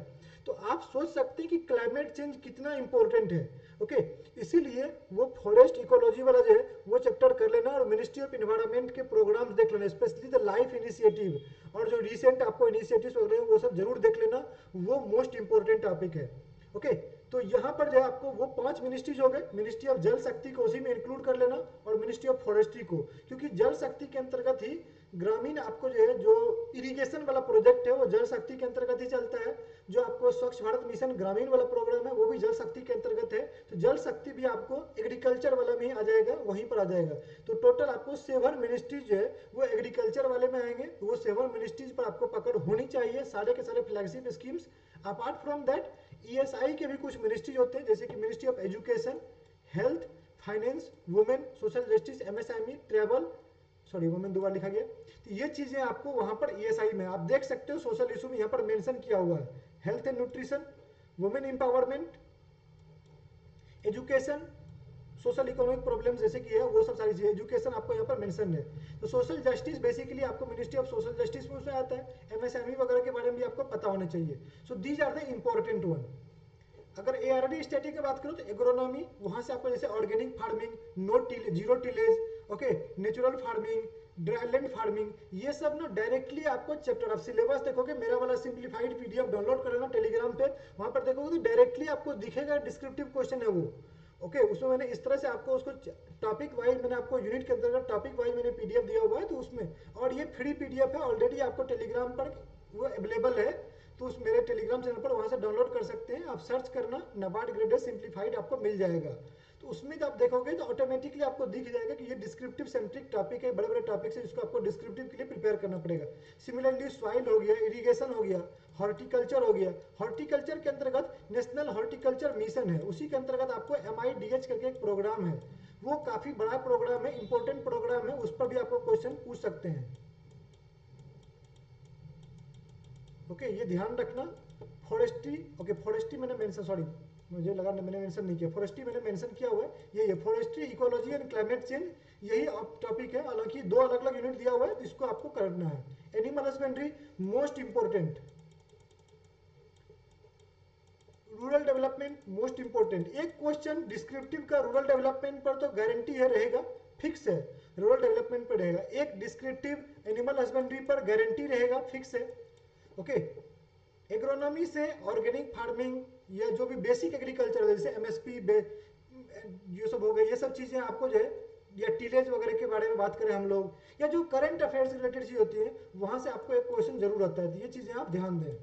तो आप सोच सकते हैं कि क्लाइमेट चेंज कितना इंपॉर्टेंट है। ओके, इसीलिए वो फॉरेस्ट इकोलॉजी वाला जो है वो चैप्टर कर लेना, और मिनिस्ट्री ऑफ इन्वायरमेंट के प्रोग्राम्स देख लेना, स्पेशली द लाइफ इनिशिएटिव, और जो रिसेंट आपको इनिशिएटिव्स हो रहे हैं वो सब जरूर देख लेना, वो मोस्ट इंपॉर्टेंट टॉपिक है। ओके, तो यहाँ पर जो है आपको वो 5 मिनिस्ट्रीज हो गए। मिनिस्ट्री ऑफ जल शक्ति को उसी में इंक्लूड कर लेना, और मिनिस्ट्री ऑफ फॉरेस्ट्री को, क्योंकि जल शक्ति के अंतर्गत ही ग्रामीण आपको जो है जो इरिगेशन वाला प्रोजेक्ट है वो जल शक्ति के अंतर्गत ही चलता है। जो आपको स्वच्छ भारत मिशन ग्रामीण वाला प्रोग्राम है वो भी जल शक्ति के अंतर्गत है। तो जल शक्ति भी आपको एग्रीकल्चर वाला में आ जाएगा, वहीं पर आ जाएगा। तो टोटल आपको 7 मिनिस्ट्रीज जो है वो एग्रीकल्चर वाले में आएंगे। तो वो 7 मिनिस्ट्रीज पर आपको पकड़ होनी चाहिए, सारे के सारे flagship schemes. Apart from that ESI के भी कुछ मिनिस्ट्रीज होते हैं, जैसे कि ministry of education, health, finance, women, social justice, MSME, travel, sorry women 2 बार लिखा गया। तो ये चीजें आपको वहां पर ईएसआई में आप देख सकते हो, सोशल इशू में यहाँ पर मेंशन किया हुआ है, health and nutrition, women empowerment, education, social economic problems जैसे कि है वो सब सारी चीजें, एजुकेशन आपको यहाँ पर मेंशन है। तो सोशल जस्टिस बेसिकली आपको मिनिस्ट्री ऑफ सोशल जस्टिस में उसमें आता है, एमएसएमई वगैरह के बारे में भी आपको पता होना चाहिए। So these are the important one. अगर एआरडी स्टैटिक की बात करो तो एग्रोनॉमी, वहां से आपको जैसे organic farming, zero tillage, okay, natural farming, dryland farming, ये सब ना डायरेक्टली आपको चैप्टर ऑफ सिलेबस देखोगे, मेरा वाला सिंप्लीफाइड पीडीएफ डाउनलोड कर लेना टेलीग्राम पे, वहां पर देखोगे तो डायरेक्टली आपको दिखेगा डिस्क्रिप्टिव क्वेश्चन है वो। ओके, उसमें मैंने इस तरह से आपको उसको टॉपिक वाइज मैंने आपको यूनिट के अंतर्गत टॉपिक वाइज मैंने पीडीएफ दिया हुआ है, तो उसमें, और ये फ्री पीडीएफ है ऑलरेडी आपको टेलीग्राम पर वो अवेलेबल है, तो उस मेरे टेलीग्राम चैनल पर वहां से डाउनलोड कर सकते हैं। आप सर्च करना नाबार्ड ग्रेडेड सिंप्लीफाइड, आपको मिल जाएगा। तो उसमें जब आप देखोगे तो ऑटोमेटिकली आपको दिख जाएगा कि ये डिस्क्रिप्टिव सेंट्रिक टॉपिक है, बड़े बड़े टॉपिक है जिसको आपको डिस्क्रिप्टिव के लिए प्रिपेयर करना पड़ेगा। सिमिलरली सॉइल हो गया, इरिगेशन हो गया, हॉर्टिकल्चर हो गया। हॉर्टिकल्चर के अंतर्गत नेशनल हॉर्टिकल्चर मिशन है, उसी के अंतर्गत आपको MIDH करके एक प्रोग्राम है, वो काफी बड़ा प्रोग्राम है, इंपॉर्टेंट प्रोग्राम है, उस पर भी आपको क्वेश्चन पूछ सकते हैं। ओके, ये ध्यान रखना। फॉरेस्ट्री, ओके, फॉरेस्ट्री मैंने मेंशन, सॉरी मुझे लगा मैंने मेंशन नहीं किया, फॉरेस्ट्री मैंने मेंशन किया हुआ है, ये forestry, ecology and climate change, यही टॉपिक है। हालांकि 2 अलग अलग यूनिट दिया हुआ है जिसको आपको करना है। Animal husbandry most important, rural development most important, एक क्वेश्चन डिस्क्रिप्टिव का रूरल डेवलपमेंट पर तो गारंटी है रहेगा, फिक्स है, रूरल डेवलपमेंट पर रहेगा। एक डिस्क्रिप्टिव एनिमल हस्बेंड्री पर गारंटी रहेगा, फिक्स है। ओके, एग्रोनॉमी से ऑर्गेनिक फार्मिंग या जो भी बेसिक एग्रीकल्चर जैसे एमएसपी ये सब हो गए, ये सब चीजें आपको जो है, या टीलेज वगैरह के बारे में बात करें हम लोग, या जो करंट अफेयर्स रिलेटेड चीज होती है वहां से आपको एक क्वेश्चन जरूर आता है, तो ये चीजें आप ध्यान दें।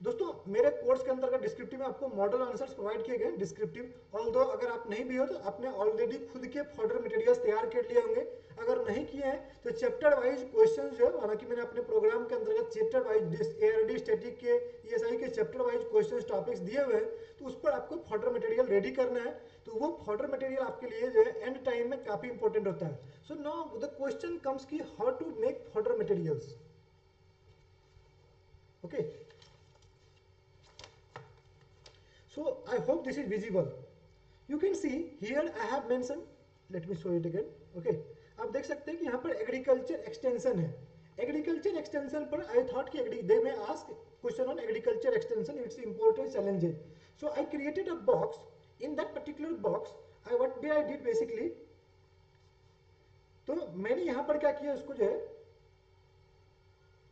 दोस्तों मेरे कोर्स के अंतर्गत डिस्क्रिप्टिव में आपको मॉडल आंसर्स प्रोवाइड किए गए डिस्क्रिप्टिव, ऑल्दो अगर आप नहीं भी हो तो आपने ऑलरेडी खुद के फॉर्डर मटेरियल्स तैयार कर लिए होंगे, अगर नहीं किए हैं तो चैप्टर वाइज क्वेश्चन जो है, हालांकि मैंने अपने प्रोग्राम के अंतर्गत चैप्टर वाइज एआरडी स्टैटिक के ईएसआई के चैप्टर वाइज क्वेश्चन टॉपिक्स दिए हुए हैं, तो उस पर आपको फॉर्डर मटेरियल रेडी करना है। तो वो फॉर्डर मटेरियल आपके लिए जो है एंड टाइम में काफी इंपॉर्टेंट होता है। So now the question comes की how to make fodder materials. Okay, so I hope this is visible. You can see here I have mentioned, let me show it again. Okay, आप देख सकते हैं कि यहाँ पर एग्रीकल्चर एक्सटेंशन है। एग्रीकल्चर एक्सटेंशन पर आई थॉट कि दे में ask question on agriculture extension, it's important challenges. So I created a box, in that particular box I what did I did basically, तो मैंने यहाँ पर क्या किया, उसको जो है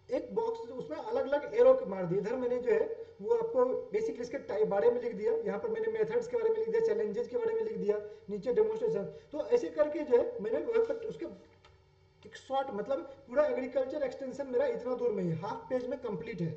एक बॉक्स उसमें अलग अलग एरो मार दिए। इधर मैंने जो है वो आपको बेसिकली इसके बारे में लिख दिया, यहाँ पर मैंने मेथड्स के बारे में लिख दिया, चैलेंजेस के बारे में लिख दिया, नीचे डेमोन्स्ट्रेशन। तो ऐसे करके जो है मैंने उसके एक शॉर्ट, मतलब पूरा एग्रीकल्चर एक्सटेंशन मेरा इतना दूर में ही हाफ पेज में कंप्लीट है।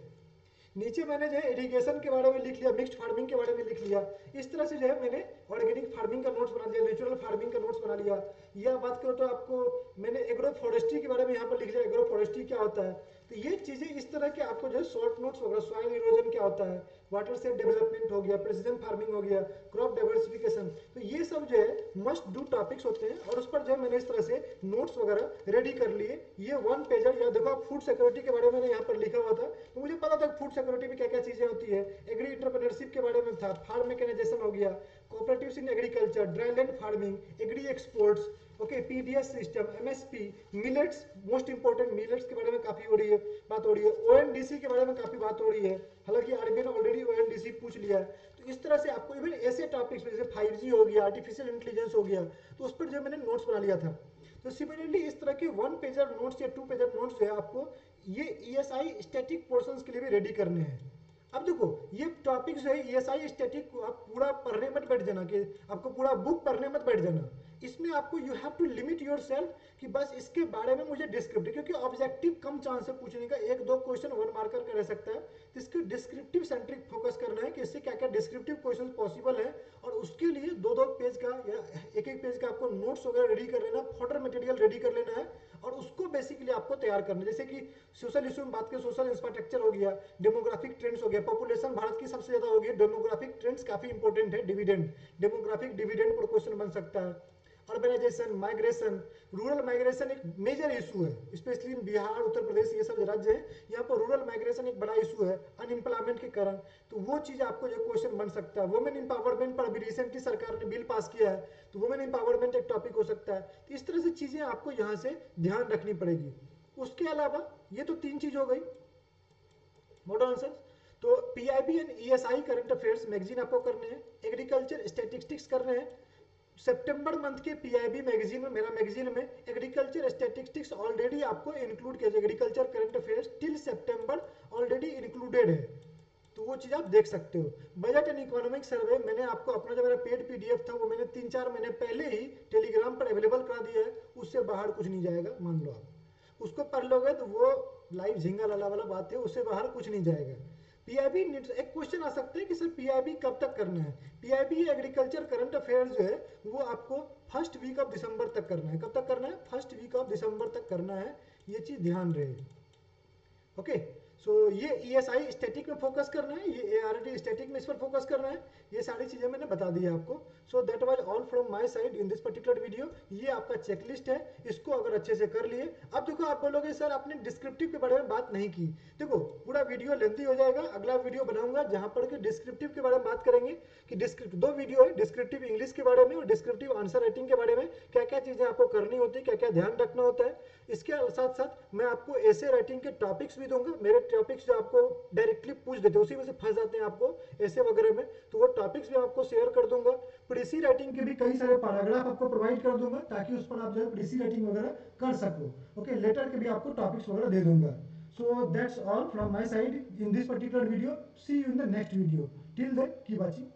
नीचे मैंने जो है इरिगेशन के बारे में लिख लिया, मिक्स्ड फार्मिंग के बारे में लिख लिया। इस तरह से जो है मैंने ऑर्गेनिक फार्मिंग का नोट्स बना लिया, नेचुरल फार्मिंग का नोट्स बना लिया। या बात करो तो आपको मैंने एग्रो फॉरेस्ट्री के बारे में यहाँ पर लिख लिया, एग्रो फॉरेस्ट्री क्या होता है। तो ये चीजें इस तरह के आपको जो है शॉर्ट नोट्स वगैरह, सॉइल इरोजन क्या होता है, वाटर सेट डेवलपमेंट हो गया, प्रेसिजन फार्मिंग हो गया, क्रॉप डाइवर्सिफिकेशन, तो ये सब जो है मस्ट डू टॉपिक्स होते हैं। और उस पर जो है मैंने इस तरह से नोट्स वगैरह रेडी कर लिए। ये वन पेजर, या देखो आप फूड सिक्योरिटी के बारे में यहाँ पर लिखा हुआ था, तो मुझे पता था फूड सिक्योरिटी में क्या क्या चीजें होती है। एग्री एंटरप्रेन्योरशिप के बारे में था, फार्म मैकेनाइजेशन हो गया, cooperatives in agriculture, dryland farming, agri exports, okay, PDS system, MSP, millets, most important millets के बारे में काफी हो रही है, बात हो रही है। ओएनडीसी के बारे में काफी बात हो रही है, हालांकि आर्मी ने ऑलरेडी ओएनडीसी पूछ लिया है। तो इस तरह से आपको इवन ऐसे टॉपिक्स जैसे 5G हो गया, आर्टिफिशियल इंटेलिजेंस हो गया, तो उस पर जो मैंने नोट्स बना लिया था। तो सिमिलरली इस तरह के वन पेजर नोट्स या टू पेजर नोट्स जो है आपको ये ईएसआई स्टैटिक पोर्शंस के लिए भी रेडी करने हैं। अब देखो ये टॉपिक जो है ईएसआई स्टैटिक को आप पूरा पढ़ने मत बैठ जाना, कि आपको पूरा बुक पढ़ने मत बैठ जाना। इसमें आपको you have to limit yourself कि बस इसके बारे में मुझे डिस्क्रिप्टिव, क्योंकि ऑब्जेक्टिव कम चांस है पूछने का, एक दो क्वेश्चन वन मार्कर का रह सकता है। तो इसके डिस्क्रिप्टिव सेंट्रिक फोकस करना है कि इससे क्या क्या डिस्क्रिप्टिव क्वेश्चन पॉसिबल है, और उसके लिए दो दो पेज का या एक एक पेज का आपको नोट्स वगैरह रेडी कर लेना, फॉर्डर मटेरियल रेडी कर लेना है, और उसको बेसिकली आपको तैयार करना है। जैसे कि सोशल इशू में बात करें, सोशल इंफ्रास्ट्रक्चर हो गया, डेमोग्राफिक ट्रेंड्स हो गया, पॉपुलेशन भारत की सबसे ज्यादा होगी, डेमोग्राफिक ट्रेंड्स काफी इंपॉर्टेंट है, dividend, demographic dividend per question बन सकता है। अर्बनाइजेशन, माइग्रेशन, रूरल माइग्रेशन एक मेजर इशू है, स्पेशली इन बिहार, उत्तर प्रदेश, ये सब राज्य हैं, यहाँ पर रूरल माइग्रेशन एक बड़ा इशू है अनएम्प्लॉयमेंट के कारण। तो वो चीज आपको जो क्वेश्चन बन सकता है। वुमेन इंपावरमेंट पर अभी रिसेंटली सरकार ने बिल पास किया है, तो वुमेन इंपावरमेंट एक टॉपिक हो सकता है। तो इस तरह से चीजें आपको यहाँ से ध्यान रखनी पड़ेगी। उसके अलावा ये तो तीन चीज हो गई मॉडल आंसर। तो PIB and ESI current affairs magazine आपको करने हैं, एग्रीकल्चर स्टैटिस्टिक्स करने हैं। सितंबर मंथ के पीआईबी मैगजीन में, मेरा मैगजीन में एग्रीकल्चर स्टैटिस्टिक्स ऑलरेडी आपको इंक्लूड किया जाए, एग्रीकल्चर करंट अफेयर्स टिल सितंबर ऑलरेडी इंक्लूडेड है, तो वो चीज आप देख सकते हो। बजट एंड इकोनॉमिक सर्वे मैंने आपको अपना जो मेरा पेड पीडीएफ था वो मैंने 3-4 महीने पहले ही टेलीग्राम पर अवेलेबल करा दिया है, उससे बाहर कुछ नहीं जाएगा, मान लो आप उसको पढ़ लोगे तो वो लाइव झिंगा लाला वाला बात है, उससे बाहर कुछ नहीं जाएगा। पीआईबी, एक क्वेश्चन आ सकता है कि सर पीआईबी कब तक करना है। पीआईबी एग्रीकल्चर करंट अफेयर्स जो है वो आपको फर्स्ट वीक ऑफ दिसंबर तक करना है। कब तक करना है? फर्स्ट वीक ऑफ दिसंबर तक करना है, ये चीज ध्यान रहे। ओके, सो ये ईएसआई स्टैटिक में फोकस करना है, ये एआरडी स्टैटिक में इस पर फोकस करना है, ये सारी चीजें मैंने बता दी है आपको। So that was all from my side in this particular video. ये आपका चेकलिस्ट है, इसको अगर अच्छे से कर लिए। अब देखो आप बोलोगे सर आपने डिस्क्रिप्टिव के बारे में बात नहीं की। देखो पूरा वीडियो लेंथी हो जाएगा, अगला वीडियो बनाऊंगा जहां पर कि डिस्क्रिप्टिव के बारे में बात करेंगे कि दो वीडियो है, डिस्क्रिप्टिव इंग्लिश के बारे में और डिस्क्रिप्टिव आंसर राइटिंग के बारे में, क्या क्या चीजें चीज़ें आपको करनी होती है, क्या क्या ध्यान रखना होता है। इसके साथ साथ मैं आपको ऐसे राइटिंग के टॉपिक्स भी दूंगा, मेरे टॉपिक्स जो आपको डायरेक्टली पूछ देते हैं, उसी में से फंस जाते हैं आपको ऐसे वगैरह में, तो वो टॉपिक्स भी आपको शेयर कर दूंगा। प्रीसी राइटिंग के भी कई सारे पैराग्राफ आपको प्रोवाइड कर दूंगा, ताकि उस पर आप जो है प्रीसी राइटिंग वगैरह कर सको। ओके, लेटर के भी आपको टॉपिक्स वगैरह दे दूंगा। So that's all from my side in this particular video. See you in the next video. Till then, keep watching.